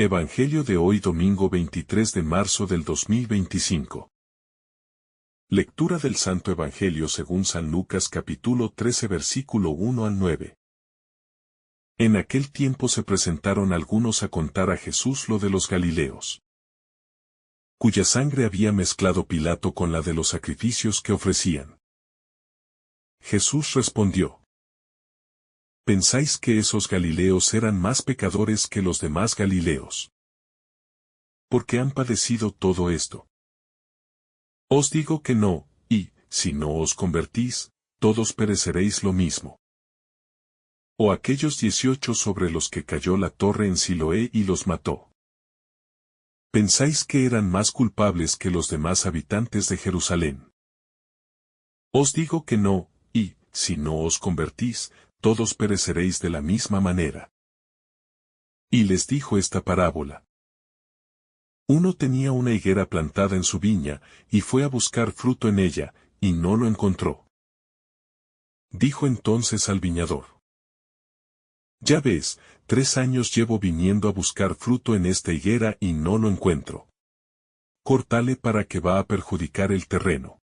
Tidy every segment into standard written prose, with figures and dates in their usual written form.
Evangelio de hoy domingo 23 de marzo del 2025. Lectura del Santo Evangelio según San Lucas capítulo 13 versículo 1 al 9. En aquel tiempo se presentaron algunos a contar a Jesús lo de los Galileos, cuya sangre había mezclado Pilato con la de los sacrificios que ofrecían. Jesús respondió: ¿Pensáis que esos Galileos eran más pecadores que los demás Galileos? ¿Porque han padecido todo esto? Os digo que no, y, si no os convertís, todos pereceréis lo mismo. O aquellos 18 sobre los que cayó la torre en Siloé y los mató. ¿Pensáis que eran más culpables que los demás habitantes de Jerusalén? Os digo que no, y, si no os convertís, todos pereceréis de la misma manera. Y les dijo esta parábola. Uno tenía una higuera plantada en su viña, y fue a buscar fruto en ella, y no lo encontró. Dijo entonces al viñador: Ya ves, 3 años llevo viniendo a buscar fruto en esta higuera y no lo encuentro. Córtale para que va a perjudicar el terreno.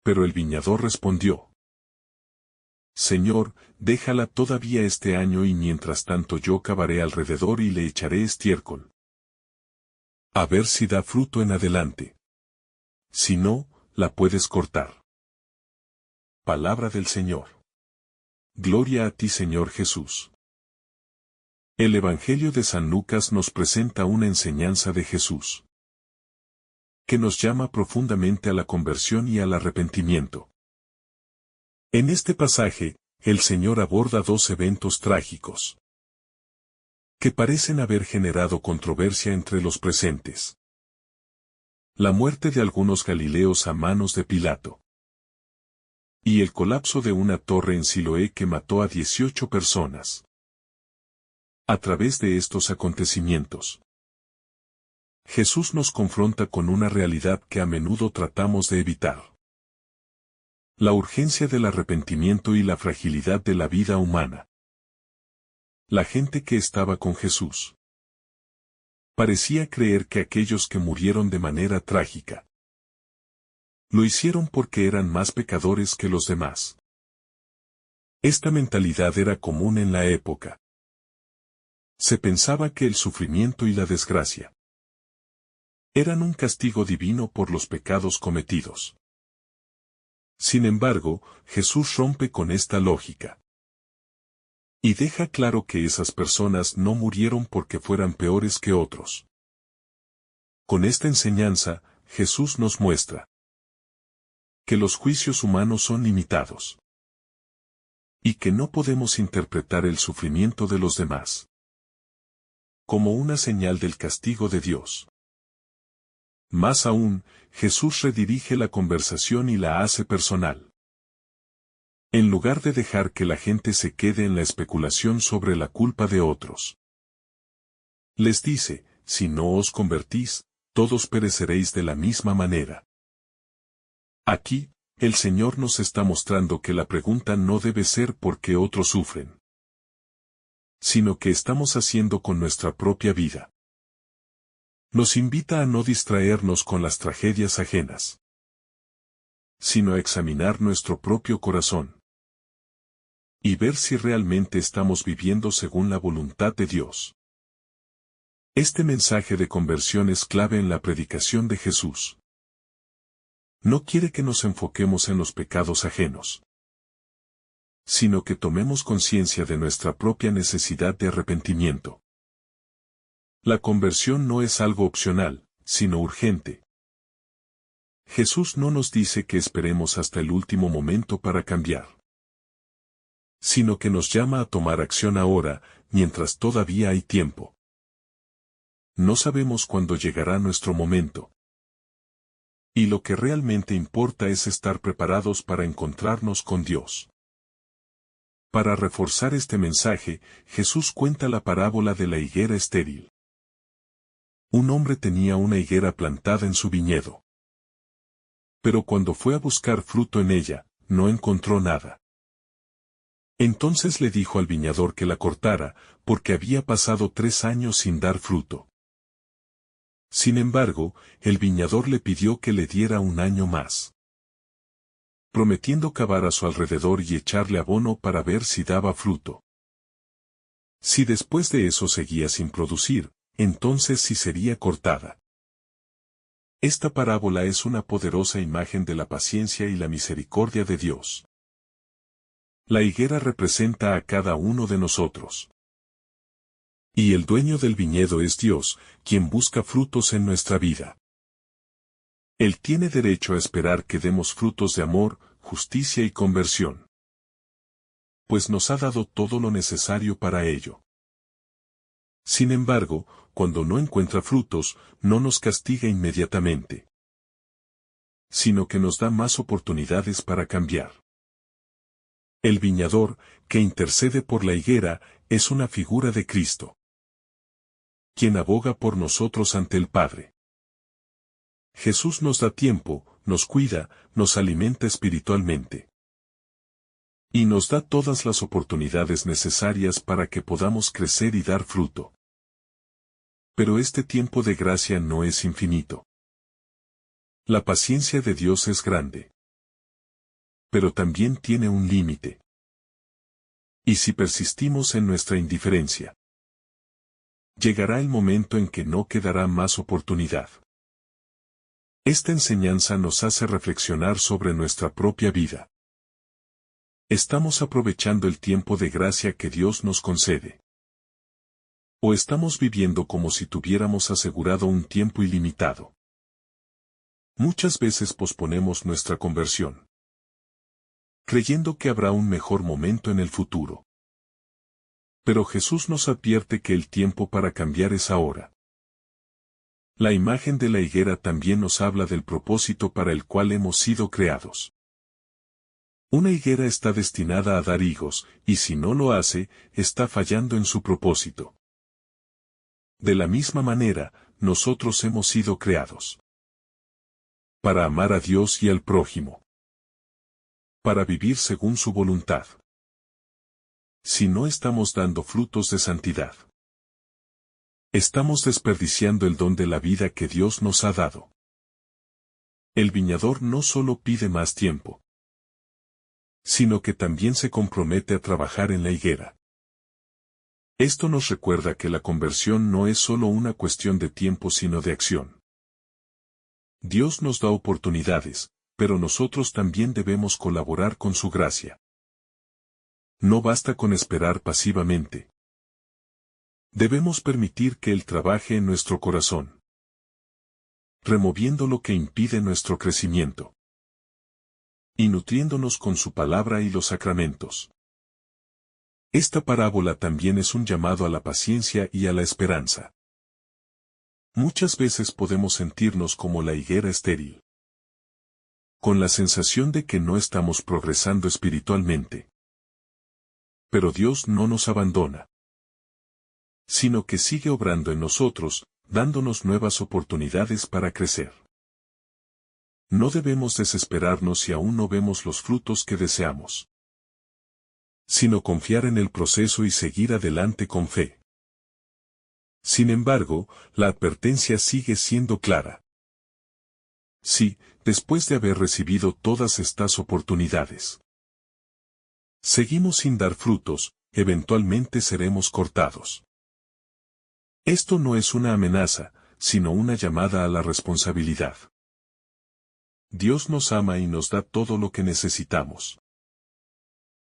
Pero el viñador respondió: Señor, déjala todavía este año y mientras tanto yo cavaré alrededor y le echaré estiércol. A ver si da fruto en adelante. Si no, la puedes cortar. Palabra del Señor. Gloria a ti, Señor Jesús. El Evangelio de San Lucas nos presenta una enseñanza de Jesús, que nos llama profundamente a la conversión y al arrepentimiento. En este pasaje, el Señor aborda 2 eventos trágicos que parecen haber generado controversia entre los presentes. La muerte de algunos galileos a manos de Pilato. Y el colapso de una torre en Siloé que mató a 18 personas. A través de estos acontecimientos, Jesús nos confronta con una realidad que a menudo tratamos de evitar. La urgencia del arrepentimiento y la fragilidad de la vida humana. La gente que estaba con Jesús parecía creer que aquellos que murieron de manera trágica lo hicieron porque eran más pecadores que los demás. Esta mentalidad era común en la época. Se pensaba que el sufrimiento y la desgracia eran un castigo divino por los pecados cometidos. Sin embargo, Jesús rompe con esta lógica. Y deja claro que esas personas no murieron porque fueran peores que otros. Con esta enseñanza, Jesús nos muestra que los juicios humanos son limitados. Y que no podemos interpretar el sufrimiento de los demás como una señal del castigo de Dios. Más aún, Jesús redirige la conversación y la hace personal. En lugar de dejar que la gente se quede en la especulación sobre la culpa de otros, les dice: si no os convertís, todos pereceréis de la misma manera. Aquí, el Señor nos está mostrando que la pregunta no debe ser por qué otros sufren, sino qué estamos haciendo con nuestra propia vida. Nos invita a no distraernos con las tragedias ajenas, sino a examinar nuestro propio corazón y ver si realmente estamos viviendo según la voluntad de Dios. Este mensaje de conversión es clave en la predicación de Jesús. No quiere que nos enfoquemos en los pecados ajenos, sino que tomemos conciencia de nuestra propia necesidad de arrepentimiento. La conversión no es algo opcional, sino urgente. Jesús no nos dice que esperemos hasta el último momento para cambiar, sino que nos llama a tomar acción ahora, mientras todavía hay tiempo. No sabemos cuándo llegará nuestro momento. Y lo que realmente importa es estar preparados para encontrarnos con Dios. Para reforzar este mensaje, Jesús cuenta la parábola de la higuera estéril. Un hombre tenía una higuera plantada en su viñedo. Pero cuando fue a buscar fruto en ella, no encontró nada. Entonces le dijo al viñador que la cortara, porque había pasado 3 años sin dar fruto. Sin embargo, el viñador le pidió que le diera un año más, prometiendo cavar a su alrededor y echarle abono para ver si daba fruto. Si después de eso seguía sin producir, entonces sí sería cortada. Esta parábola es una poderosa imagen de la paciencia y la misericordia de Dios. La higuera representa a cada uno de nosotros. Y el dueño del viñedo es Dios, quien busca frutos en nuestra vida. Él tiene derecho a esperar que demos frutos de amor, justicia y conversión, pues nos ha dado todo lo necesario para ello. Sin embargo, cuando no encuentra frutos, no nos castiga inmediatamente, sino que nos da más oportunidades para cambiar. El viñador, que intercede por la higuera, es una figura de Cristo, quien aboga por nosotros ante el Padre. Jesús nos da tiempo, nos cuida, nos alimenta espiritualmente, y nos da todas las oportunidades necesarias para que podamos crecer y dar fruto. Pero este tiempo de gracia no es infinito. La paciencia de Dios es grande, pero también tiene un límite. Y si persistimos en nuestra indiferencia, llegará el momento en que no quedará más oportunidad. Esta enseñanza nos hace reflexionar sobre nuestra propia vida. ¿Estamos aprovechando el tiempo de gracia que Dios nos concede? ¿O estamos viviendo como si tuviéramos asegurado un tiempo ilimitado? Muchas veces posponemos nuestra conversión, creyendo que habrá un mejor momento en el futuro. Pero Jesús nos advierte que el tiempo para cambiar es ahora. La imagen de la higuera también nos habla del propósito para el cual hemos sido creados. Una higuera está destinada a dar higos, y si no lo hace, está fallando en su propósito. De la misma manera, nosotros hemos sido creados para amar a Dios y al prójimo, para vivir según su voluntad. Si no estamos dando frutos de santidad, estamos desperdiciando el don de la vida que Dios nos ha dado. El viñador no solo pide más tiempo, sino que también se compromete a trabajar en la higuera. Esto nos recuerda que la conversión no es solo una cuestión de tiempo sino de acción. Dios nos da oportunidades, pero nosotros también debemos colaborar con su gracia. No basta con esperar pasivamente. Debemos permitir que Él trabaje en nuestro corazón, removiendo lo que impide nuestro crecimiento, y nutriéndonos con su palabra y los sacramentos. Esta parábola también es un llamado a la paciencia y a la esperanza. Muchas veces podemos sentirnos como la higuera estéril, con la sensación de que no estamos progresando espiritualmente. Pero Dios no nos abandona, sino que sigue obrando en nosotros, dándonos nuevas oportunidades para crecer. No debemos desesperarnos si aún no vemos los frutos que deseamos, sino confiar en el proceso y seguir adelante con fe. Sin embargo, la advertencia sigue siendo clara. Sí, después de haber recibido todas estas oportunidades, seguimos sin dar frutos, eventualmente seremos cortados. Esto no es una amenaza, sino una llamada a la responsabilidad. Dios nos ama y nos da todo lo que necesitamos.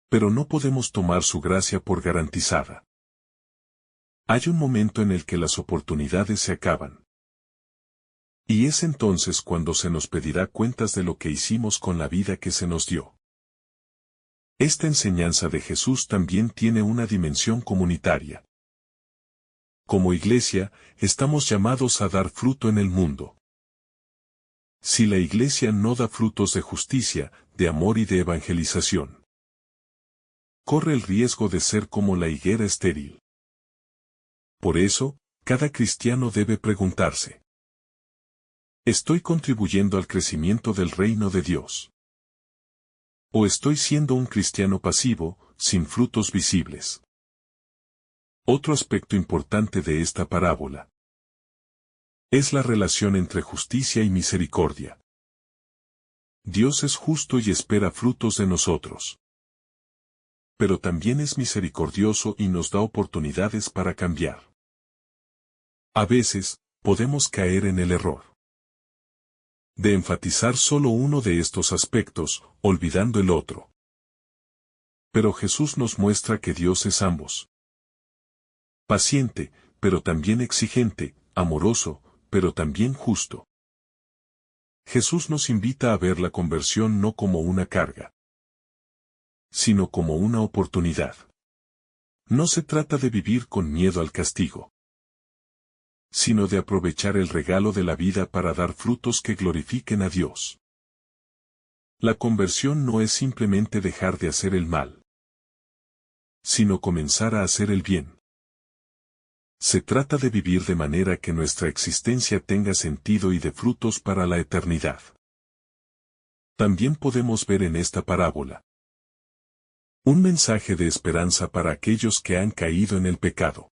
Pero no podemos tomar su gracia por garantizada. Hay un momento en el que las oportunidades se acaban. Y es entonces cuando se nos pedirá cuentas de lo que hicimos con la vida que se nos dio. Esta enseñanza de Jesús también tiene una dimensión comunitaria. Como iglesia, estamos llamados a dar fruto en el mundo. Si la iglesia no da frutos de justicia, de amor y de evangelización, corre el riesgo de ser como la higuera estéril. Por eso, cada cristiano debe preguntarse: ¿estoy contribuyendo al crecimiento del reino de Dios? ¿O estoy siendo un cristiano pasivo, sin frutos visibles? Otro aspecto importante de esta parábola es la relación entre justicia y misericordia. Dios es justo y espera frutos de nosotros. Pero también es misericordioso y nos da oportunidades para cambiar. A veces, podemos caer en el error de enfatizar solo uno de estos aspectos, olvidando el otro. Pero Jesús nos muestra que Dios es ambos. Paciente, pero también exigente, amoroso, pero también justo. Jesús nos invita a ver la conversión no como una carga, sino como una oportunidad. No se trata de vivir con miedo al castigo, sino de aprovechar el regalo de la vida para dar frutos que glorifiquen a Dios. La conversión no es simplemente dejar de hacer el mal, sino comenzar a hacer el bien. Se trata de vivir de manera que nuestra existencia tenga sentido y de frutos para la eternidad. También podemos ver en esta parábola un mensaje de esperanza para aquellos que han caído en el pecado.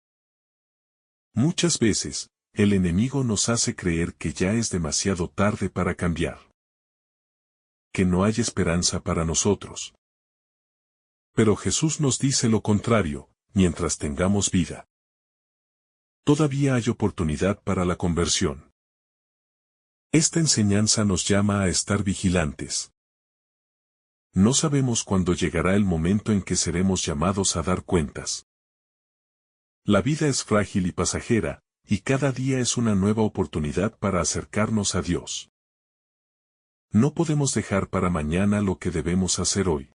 Muchas veces, el enemigo nos hace creer que ya es demasiado tarde para cambiar, que no hay esperanza para nosotros. Pero Jesús nos dice lo contrario: mientras tengamos vida, todavía hay oportunidad para la conversión. Esta enseñanza nos llama a estar vigilantes. No sabemos cuándo llegará el momento en que seremos llamados a dar cuentas. La vida es frágil y pasajera, y cada día es una nueva oportunidad para acercarnos a Dios. No podemos dejar para mañana lo que debemos hacer hoy.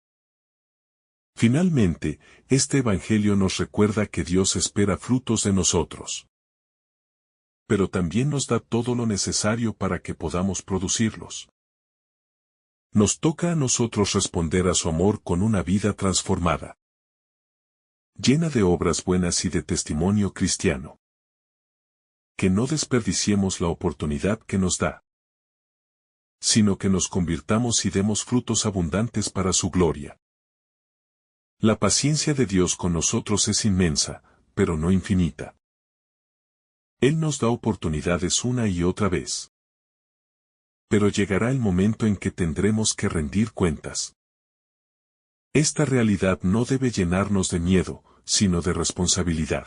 Finalmente, este Evangelio nos recuerda que Dios espera frutos de nosotros. Pero también nos da todo lo necesario para que podamos producirlos. Nos toca a nosotros responder a su amor con una vida transformada, llena de obras buenas y de testimonio cristiano. Que no desperdiciemos la oportunidad que nos da, sino que nos convirtamos y demos frutos abundantes para su gloria. La paciencia de Dios con nosotros es inmensa, pero no infinita. Él nos da oportunidades una y otra vez. Pero llegará el momento en que tendremos que rendir cuentas. Esta realidad no debe llenarnos de miedo, sino de responsabilidad.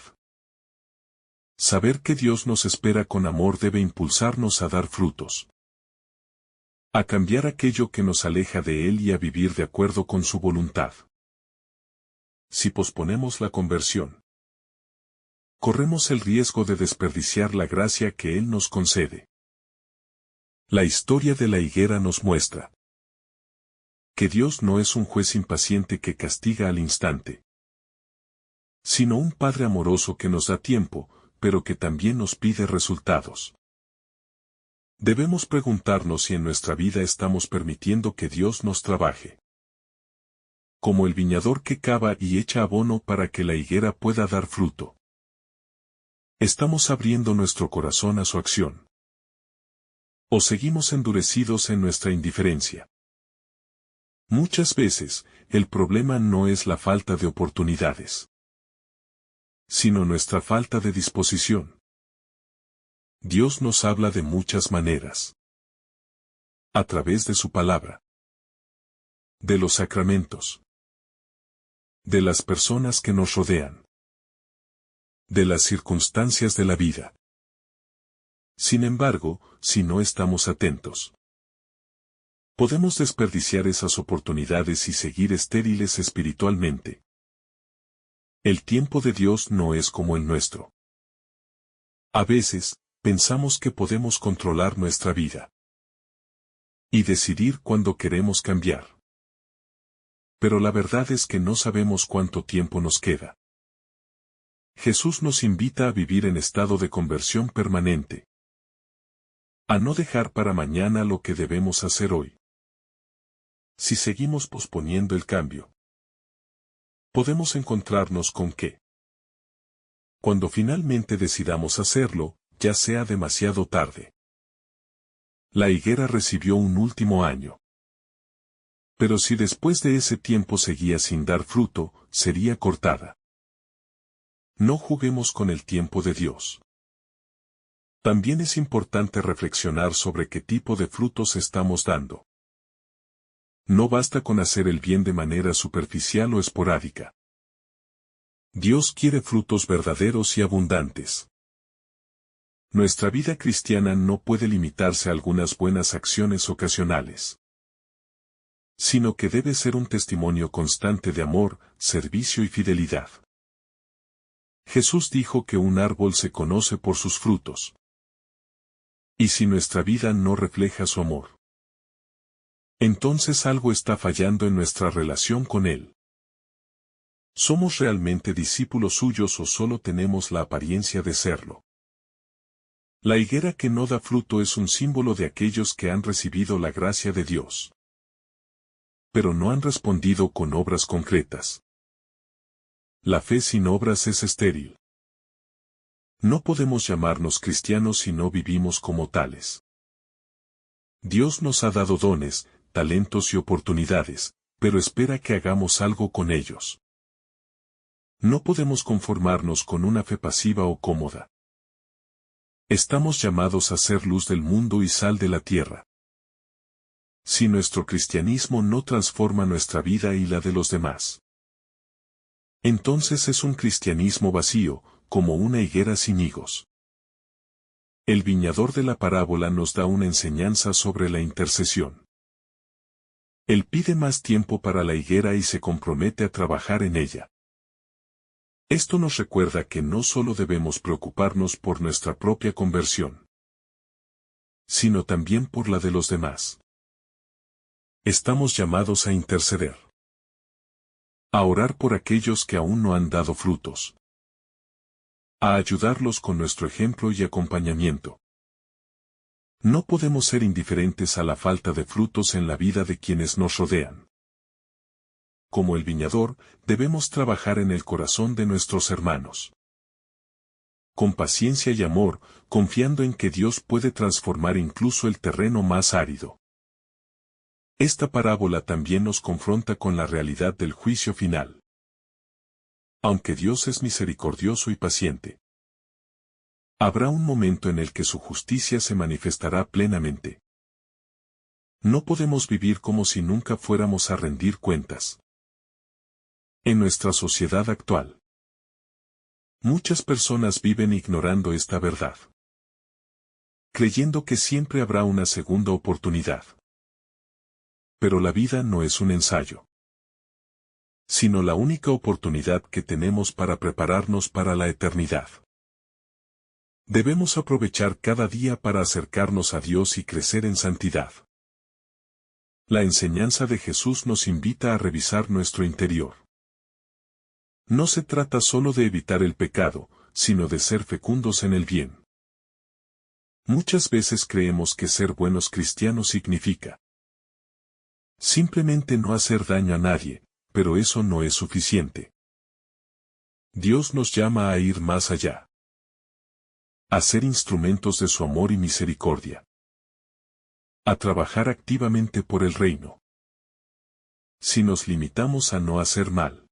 Saber que Dios nos espera con amor debe impulsarnos a dar frutos, a cambiar aquello que nos aleja de Él y a vivir de acuerdo con su voluntad. Si posponemos la conversión, corremos el riesgo de desperdiciar la gracia que Él nos concede. La historia de la higuera nos muestra que Dios no es un juez impaciente que castiga al instante, sino un Padre amoroso que nos da tiempo, pero que también nos pide resultados. Debemos preguntarnos si en nuestra vida estamos permitiendo que Dios nos trabaje, como el viñador que cava y echa abono para que la higuera pueda dar fruto. ¿Estamos abriendo nuestro corazón a su acción? ¿O seguimos endurecidos en nuestra indiferencia? Muchas veces, el problema no es la falta de oportunidades, sino nuestra falta de disposición. Dios nos habla de muchas maneras. A través de su palabra, de los sacramentos, de las personas que nos rodean, de las circunstancias de la vida. Sin embargo, si no estamos atentos, podemos desperdiciar esas oportunidades y seguir estériles espiritualmente. El tiempo de Dios no es como el nuestro. A veces, pensamos que podemos controlar nuestra vida y decidir cuándo queremos cambiar. Pero la verdad es que no sabemos cuánto tiempo nos queda. Jesús nos invita a vivir en estado de conversión permanente, a no dejar para mañana lo que debemos hacer hoy. Si seguimos posponiendo el cambio, podemos encontrarnos con que, cuando finalmente decidamos hacerlo, ya sea demasiado tarde. La higuera recibió un último año, Pero si después de ese tiempo seguía sin dar fruto, sería cortada. No juguemos con el tiempo de Dios. También es importante reflexionar sobre qué tipo de frutos estamos dando. No basta con hacer el bien de manera superficial o esporádica. Dios quiere frutos verdaderos y abundantes. Nuestra vida cristiana no puede limitarse a algunas buenas acciones ocasionales, sino que debe ser un testimonio constante de amor, servicio y fidelidad. Jesús dijo que un árbol se conoce por sus frutos. Y si nuestra vida no refleja su amor, entonces algo está fallando en nuestra relación con Él. ¿Somos realmente discípulos suyos o solo tenemos la apariencia de serlo? La higuera que no da fruto es un símbolo de aquellos que han recibido la gracia de Dios, pero no han respondido con obras concretas. La fe sin obras es estéril. No podemos llamarnos cristianos si no vivimos como tales. Dios nos ha dado dones, talentos y oportunidades, pero espera que hagamos algo con ellos. No podemos conformarnos con una fe pasiva o cómoda. Estamos llamados a ser luz del mundo y sal de la tierra. Si nuestro cristianismo no transforma nuestra vida y la de los demás, entonces es un cristianismo vacío, como una higuera sin higos. El viñador de la parábola nos da una enseñanza sobre la intercesión. Él pide más tiempo para la higuera y se compromete a trabajar en ella. Esto nos recuerda que no solo debemos preocuparnos por nuestra propia conversión, sino también por la de los demás. Estamos llamados a interceder, a orar por aquellos que aún no han dado frutos, a ayudarlos con nuestro ejemplo y acompañamiento. No podemos ser indiferentes a la falta de frutos en la vida de quienes nos rodean. Como el viñador, debemos trabajar en el corazón de nuestros hermanos, con paciencia y amor, confiando en que Dios puede transformar incluso el terreno más árido. Esta parábola también nos confronta con la realidad del juicio final. Aunque Dios es misericordioso y paciente, habrá un momento en el que su justicia se manifestará plenamente. No podemos vivir como si nunca fuéramos a rendir cuentas. En nuestra sociedad actual, muchas personas viven ignorando esta verdad, creyendo que siempre habrá una segunda oportunidad. Pero la vida no es un ensayo, sino la única oportunidad que tenemos para prepararnos para la eternidad. Debemos aprovechar cada día para acercarnos a Dios y crecer en santidad. La enseñanza de Jesús nos invita a revisar nuestro interior. No se trata solo de evitar el pecado, sino de ser fecundos en el bien. Muchas veces creemos que ser buenos cristianos significa simplemente no hacer daño a nadie, pero eso no es suficiente. Dios nos llama a ir más allá, a ser instrumentos de su amor y misericordia, a trabajar activamente por el reino. Si nos limitamos a no hacer mal,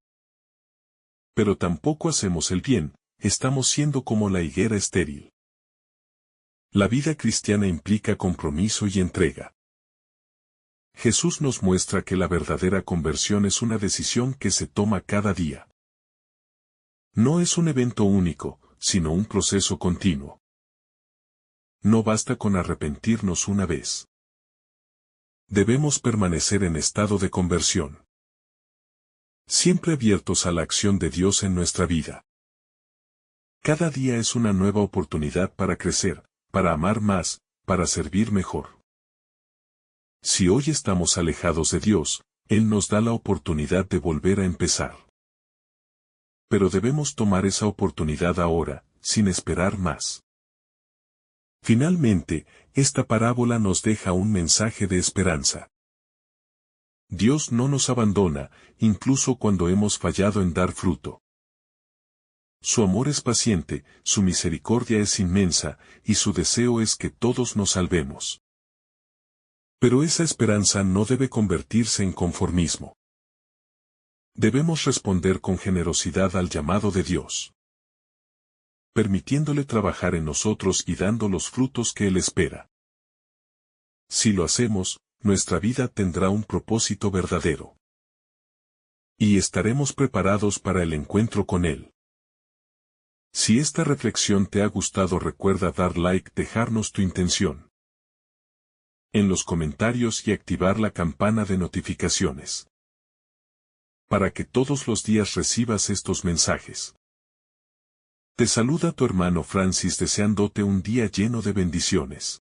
pero tampoco hacemos el bien, estamos siendo como la higuera estéril. La vida cristiana implica compromiso y entrega. Jesús nos muestra que la verdadera conversión es una decisión que se toma cada día. No es un evento único, sino un proceso continuo. No basta con arrepentirnos una vez. Debemos permanecer en estado de conversión, siempre abiertos a la acción de Dios en nuestra vida. Cada día es una nueva oportunidad para crecer, para amar más, para servir mejor. Si hoy estamos alejados de Dios, Él nos da la oportunidad de volver a empezar. Pero debemos tomar esa oportunidad ahora, sin esperar más. Finalmente, esta parábola nos deja un mensaje de esperanza. Dios no nos abandona, incluso cuando hemos fallado en dar fruto. Su amor es paciente, su misericordia es inmensa, y su deseo es que todos nos salvemos. Pero esa esperanza no debe convertirse en conformismo. Debemos responder con generosidad al llamado de Dios, permitiéndole trabajar en nosotros y dando los frutos que Él espera. Si lo hacemos, nuestra vida tendrá un propósito verdadero. Y estaremos preparados para el encuentro con Él. Si esta reflexión te ha gustado, recuerda dar like, dejarnos tu intención en los comentarios y activar la campana de notificaciones, para que todos los días recibas estos mensajes. Te saluda tu hermano Francis, deseándote un día lleno de bendiciones.